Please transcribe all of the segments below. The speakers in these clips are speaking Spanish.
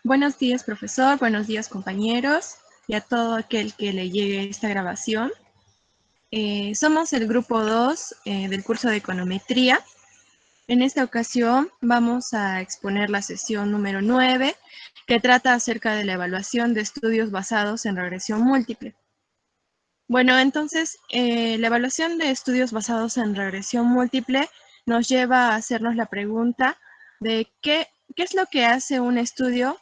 Buenos días, profesor. Buenos días, compañeros, y a todo aquel que le llegue esta grabación. Somos el grupo 2 del curso de econometría. En esta ocasión vamos a exponer la sesión número 9, que trata acerca de la evaluación de estudios basados en regresión múltiple. Bueno, entonces, la evaluación de estudios basados en regresión múltiple nos lleva a hacernos la pregunta de qué es lo que hace un estudio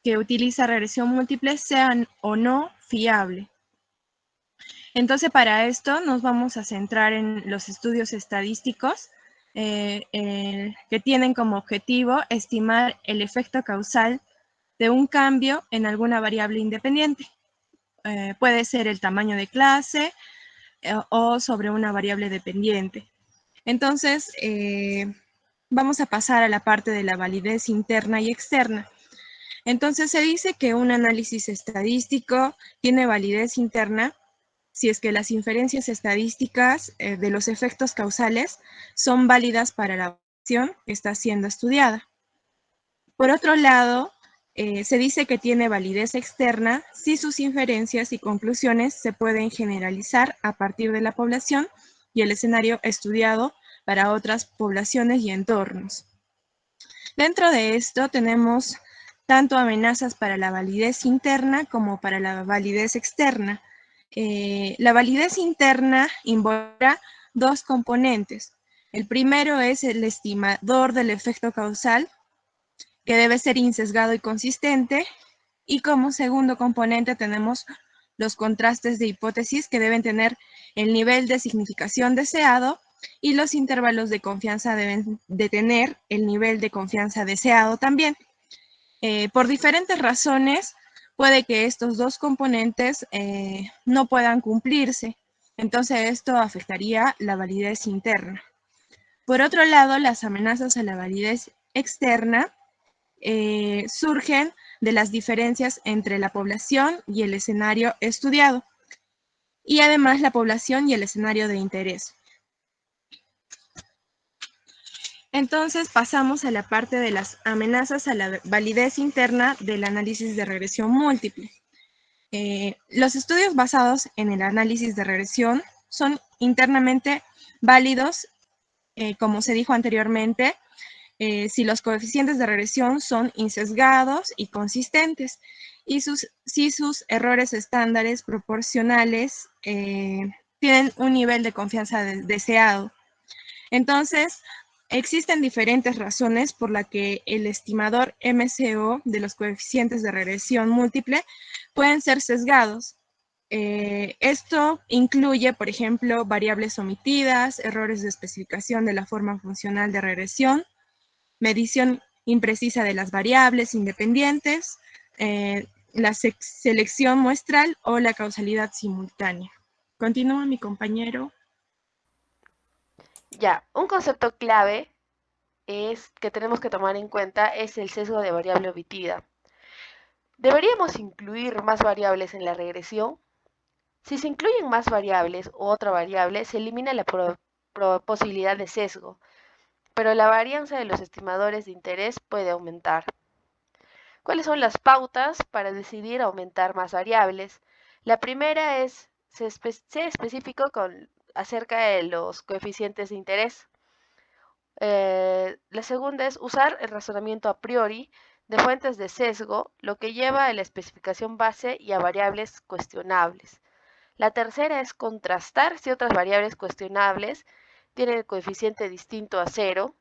que utiliza regresión múltiple sean o no fiable. Entonces, para esto nos vamos a centrar en los estudios estadísticos que tienen como objetivo estimar el efecto causal de un cambio en alguna variable independiente. Puede ser el tamaño de clase o sobre una variable dependiente. Entonces, vamos a pasar a la parte de la validez interna y externa. Entonces se dice que un análisis estadístico tiene validez interna si es que las inferencias estadísticas de los efectos causales son válidas para la acción que está siendo estudiada. Por otro lado, se dice que tiene validez externa si sus inferencias y conclusiones se pueden generalizar a partir de la población y el escenario estudiado para otras poblaciones y entornos. Dentro de esto tenemos tanto amenazas para la validez interna como para la validez externa. La validez interna involucra dos componentes. El primero es el estimador del efecto causal, que debe ser insesgado y consistente. Y como segundo componente tenemos los contrastes de hipótesis, que deben tener el nivel de significación deseado, y los intervalos de confianza deben de tener el nivel de confianza deseado también. Por diferentes razones, puede que estos dos componentes no puedan cumplirse. Entonces, esto afectaría la validez interna. Por otro lado, las amenazas a la validez externa surgen de las diferencias entre la población y el escenario estudiado, y además la población y el escenario de interés. Entonces pasamos a la parte de las amenazas a la validez interna del análisis de regresión múltiple. Los estudios basados en el análisis de regresión son internamente válidos, como se dijo anteriormente, si los coeficientes de regresión son insesgados y consistentes, y si sus errores estándares proporcionales tienen un nivel de confianza deseado. Entonces, existen diferentes razones por las que el estimador MCO de los coeficientes de regresión múltiple pueden ser sesgados. Esto incluye, por ejemplo, variables omitidas, errores de especificación de la forma funcional de regresión, medición imprecisa de las variables independientes, la selección muestral o la causalidad simultánea. Continúa mi compañero. Ya, un concepto clave que tenemos que tomar en cuenta es el sesgo de variable omitida. ¿Deberíamos incluir más variables en la regresión? Si se incluyen más variables u otra variable, se elimina la posibilidad de sesgo, pero la varianza de los estimadores de interés puede aumentar. ¿Cuáles son las pautas para decidir aumentar más variables? La primera es ser específico acerca de los coeficientes de interés. La segunda es usar el razonamiento a priori de fuentes de sesgo, lo que lleva a la especificación base y a variables cuestionables. La tercera es contrastar si otras variables cuestionables tienen el coeficiente distinto a 0.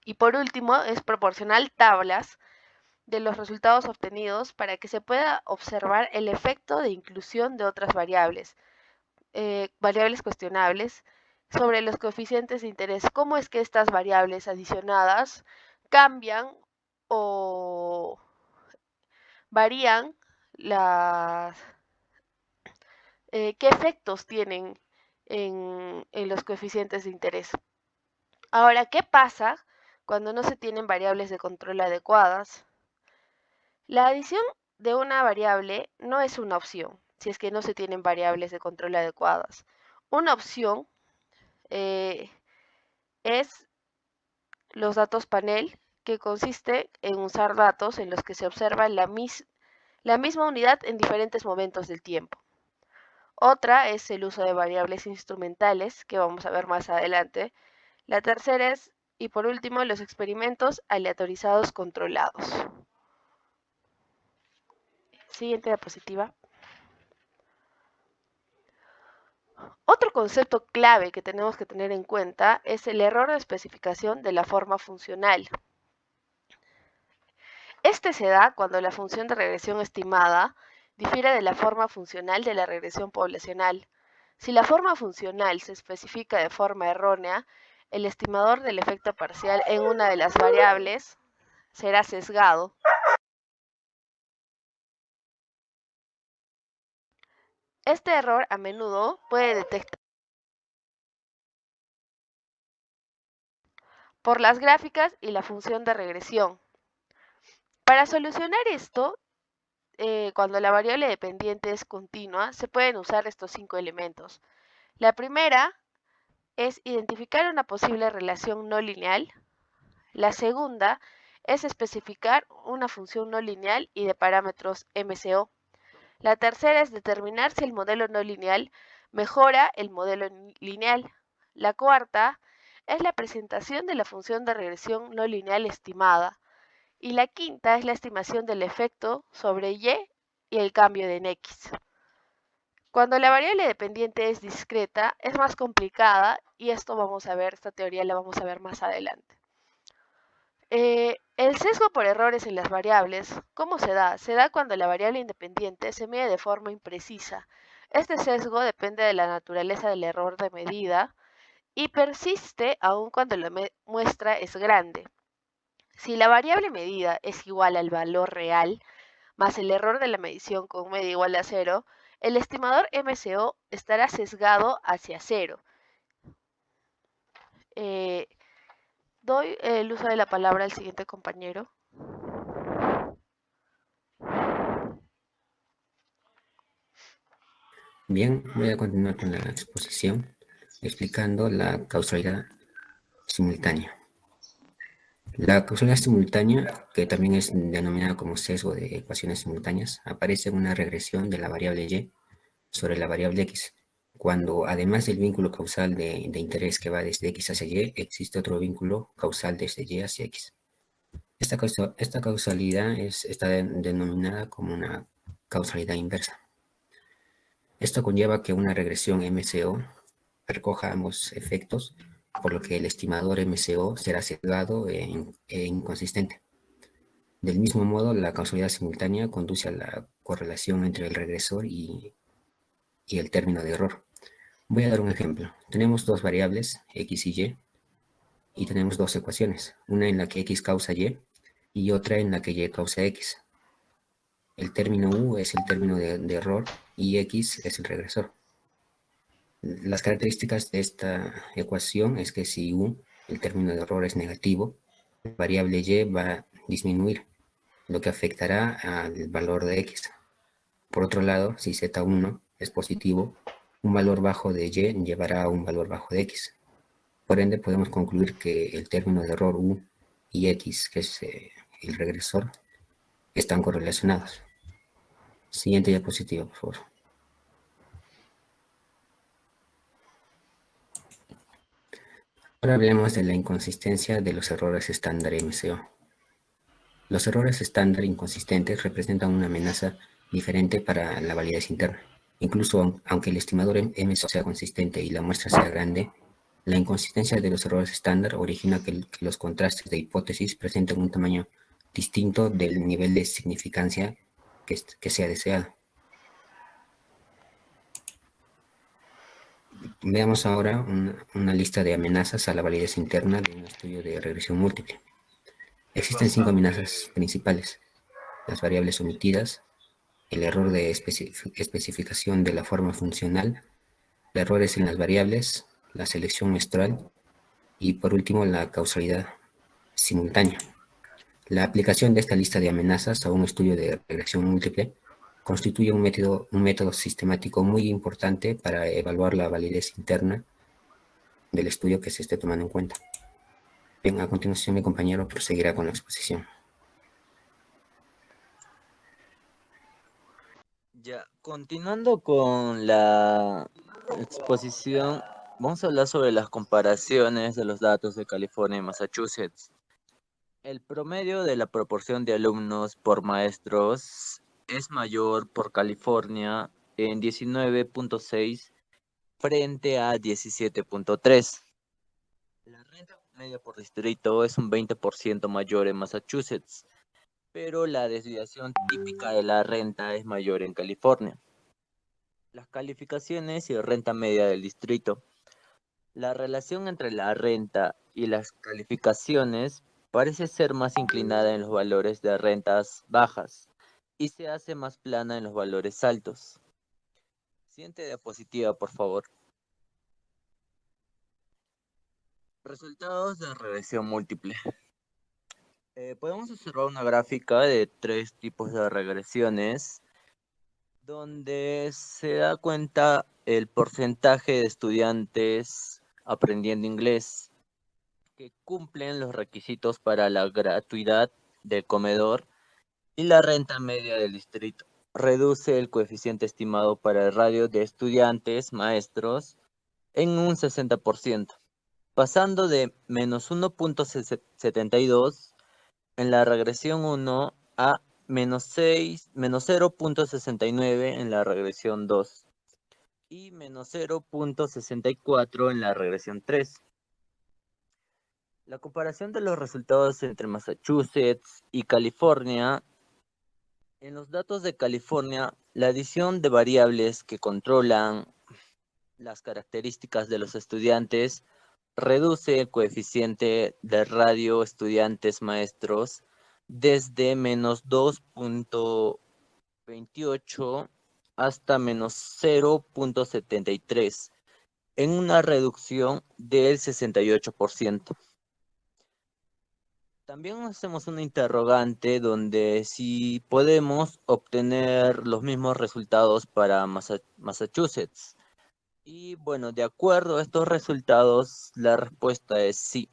Y por último, es proporcionar tablas de los resultados obtenidos para que se pueda observar el efecto de inclusión de otras variables cuestionables sobre los coeficientes de interés. ¿Cómo es que estas variables adicionadas cambian o varían qué efectos tienen en los coeficientes de interés? Ahora, ¿qué pasa cuando no se tienen variables de control adecuadas? La adición de una variable no es una opción si es que no se tienen variables de control adecuadas. Una opción es los datos panel, que consiste en usar datos en los que se observa la misma unidad en diferentes momentos del tiempo. Otra es el uso de variables instrumentales, que vamos a ver más adelante. La tercera es, y por último, los experimentos aleatorizados controlados. Siguiente diapositiva. Otro concepto clave que tenemos que tener en cuenta es el error de especificación de la forma funcional. Este se da cuando la función de regresión estimada difiere de la forma funcional de la regresión poblacional. Si la forma funcional se especifica de forma errónea, el estimador del efecto parcial en una de las variables será sesgado. Este error a menudo puede detectarse por las gráficas y la función de regresión. Para solucionar esto, cuando la variable dependiente es continua, se pueden usar estos 5 elementos. La primera es identificar una posible relación no lineal. La segunda es especificar una función no lineal y de parámetros MCO. La tercera es determinar si el modelo no lineal mejora el modelo lineal. La cuarta es la presentación de la función de regresión no lineal estimada. Y la quinta es la estimación del efecto sobre Y y el cambio en X. Cuando la variable dependiente es discreta, es más complicada y esta teoría la vamos a ver más adelante. El sesgo por errores en las variables, ¿cómo se da? Se da cuando la variable independiente se mide de forma imprecisa. Este sesgo depende de la naturaleza del error de medida y persiste aun cuando la muestra es grande. Si la variable medida es igual al valor real, más el error de la medición con media igual a 0, el estimador MCO estará sesgado hacia 0. Doy el uso de la palabra al siguiente compañero. Bien, voy a continuar con la exposición explicando la causalidad simultánea. La causalidad simultánea, que también es denominada como sesgo de ecuaciones simultáneas, aparece en una regresión de la variable y sobre la variable x, cuando además del vínculo causal de interés que va desde x hacia y, existe otro vínculo causal desde y hacia x. Esta causalidad está denominada como una causalidad inversa. Esto conlleva que una regresión MCO recoja ambos efectos, por lo que el estimador MCO será sesgado e inconsistente. Del mismo modo, la causalidad simultánea conduce a la correlación entre el regresor y el término de error. Voy a dar un ejemplo. Tenemos dos variables, x y tenemos dos ecuaciones, una en la que x causa y otra en la que y causa x. El término u es el término de error y x es el regresor. Las características de esta ecuación es que si u, el término de error, es negativo, la variable y va a disminuir, lo que afectará al valor de x. Por otro lado, si z1 es positivo, un valor bajo de y llevará a un valor bajo de x. Por ende, podemos concluir que el término de error u y x, que es el regresor, están correlacionados. Siguiente diapositiva, por favor. Ahora hablemos de la inconsistencia de los errores estándar MCO. Los errores estándar inconsistentes representan una amenaza diferente para la validez interna. Incluso aunque el estimador MCO sea consistente y la muestra sea grande, la inconsistencia de los errores estándar origina que los contrastes de hipótesis presenten un tamaño distinto del nivel de significancia que sea deseado. Veamos ahora una lista de amenazas a la validez interna de un estudio de regresión múltiple. Existen 5 amenazas principales: las variables omitidas, el error de especificación de la forma funcional, errores en las variables, la selección menstrual y, por último, la causalidad simultánea. La aplicación de esta lista de amenazas a un estudio de regresión múltiple constituye un método sistemático muy importante para evaluar la validez interna del estudio que se esté tomando en cuenta. Bien, a continuación mi compañero proseguirá con la exposición. Ya, continuando con la exposición, vamos a hablar sobre las comparaciones de los datos de California y Massachusetts. El promedio de la proporción de alumnos por maestros es mayor por California en 19.6 frente a 17.3. La renta media por distrito es un 20% mayor en Massachusetts, pero la desviación típica de la renta es mayor en California. Las calificaciones y renta media del distrito. La relación entre la renta y las calificaciones parece ser más inclinada en los valores de rentas bajas y se hace más plana en los valores altos. Siguiente diapositiva, por favor. Resultados de regresión múltiple. Podemos observar una gráfica de 3 tipos de regresiones donde se da cuenta el porcentaje de estudiantes aprendiendo inglés que cumplen los requisitos para la gratuidad del comedor y la renta media del distrito. Reduce el coeficiente estimado para el radio de estudiantes maestros en un 60%, pasando de menos 1.72 en la regresión 1 a menos 0.69 en la regresión 2 y menos 0.64 en la regresión 3. La comparación de los resultados entre Massachusetts y California. En los datos de California, la adición de variables que controlan las características de los estudiantes reduce el coeficiente de radio estudiantes maestros desde menos 2.28 hasta menos 0.73 en una reducción del 68%. También hacemos una interrogante donde si podemos obtener los mismos resultados para Massachusetts. Y bueno, de acuerdo a estos resultados, la respuesta es sí.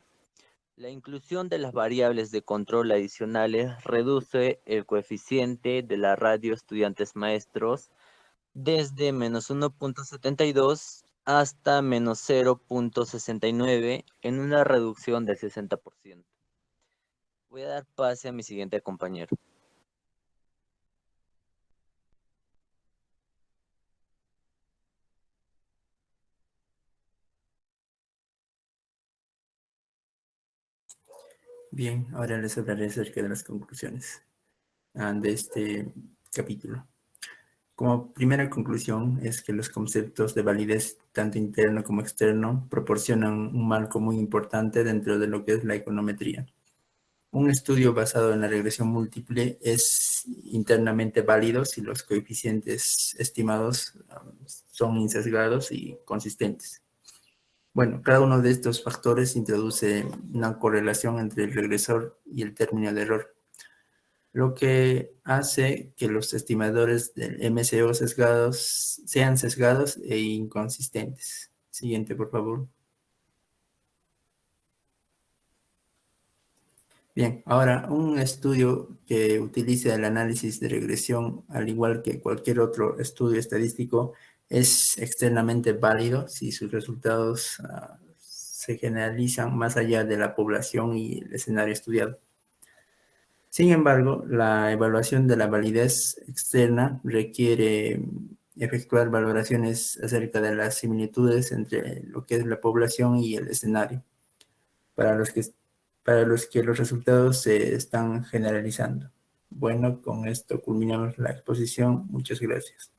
La inclusión de las variables de control adicionales reduce el coeficiente de la radio estudiantes maestros desde menos 1.72 hasta menos 0.69 en una reducción del 60%. Voy a dar pase a mi siguiente compañero. Bien, ahora les hablaré acerca de las conclusiones de este capítulo. Como primera conclusión es que los conceptos de validez, tanto interno como externo, proporcionan un marco muy importante dentro de lo que es la econometría. Un estudio basado en la regresión múltiple es internamente válido si los coeficientes estimados son insesgados y consistentes. Bueno, cada uno de estos factores introduce una correlación entre el regresor y el término de error, lo que hace que los estimadores del MCO sean sesgados e inconsistentes. Siguiente, por favor. Bien, ahora un estudio que utiliza el análisis de regresión, al igual que cualquier otro estudio estadístico, es externamente válido si sus resultados se generalizan más allá de la población y el escenario estudiado. Sin embargo, la evaluación de la validez externa requiere efectuar valoraciones acerca de las similitudes entre lo que es la población y el escenario, para los que los resultados se están generalizando. Bueno, con esto culminamos la exposición. Muchas gracias.